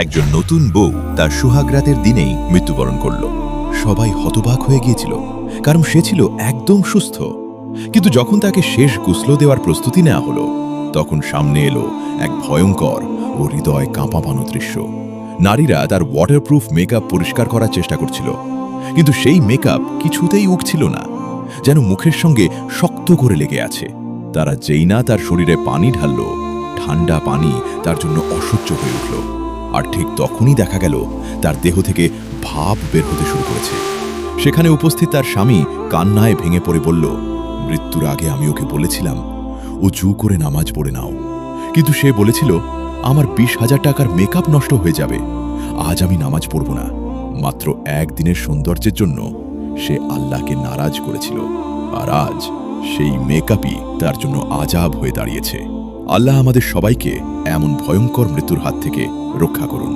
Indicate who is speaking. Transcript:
Speaker 1: একজন নতুন বউ তার সোহাগ রাতের দিনেই মৃত্যুবরণ করল। সবাই হতবাক হয়ে গিয়েছিল, কারণ সে ছিল একদম সুস্থ। কিন্তু যখন তাকে শেষ গোসল দেওয়ার প্রস্তুতি নেওয়া হলো, তখন সামনে এলো এক ভয়ঙ্কর ও হৃদয় কাঁপানো দৃশ্য। নারীরা তার ওয়াটারপ্রুফ মেকআপ পরিষ্কার করার চেষ্টা করছিল, কিন্তু সেই মেকআপ কিছুতেই উঠছিল না, যেন মুখের সঙ্গে শক্ত করে লেগে আছে। তারা যেই না তার শরীরে পানি ঢালল, ঠান্ডা পানি তার জন্য অসহ্য হয়ে উঠল। আর ঠিক তখনই দেখা গেল তার দেহ থেকে ভাপ বের হতে শুরু করেছে। সেখানে উপস্থিত তার স্বামী কান্নায় ভেঙে পড়ে বলল, মৃত্যুর আগে আমি ওকে বলেছিলাম উজু করে নামাজ পড়ে নাও, কিন্তু সে বলেছিল আমার 20,000 টাকার মেকআপ নষ্ট হয়ে যাবে, আজ আমি নামাজ পড়ব না। মাত্র একদিনের সৌন্দর্যের জন্য সে আল্লাহকে নারাজ করেছিল, আর আজ সেই মেকআপই তার জন্য আযাব হয়ে দাঁড়িয়েছে। আল্লাহ আমাদের সবাইকে এমন ভয়ঙ্কর মৃত্যুর হাত থেকে রক্ষা করুন।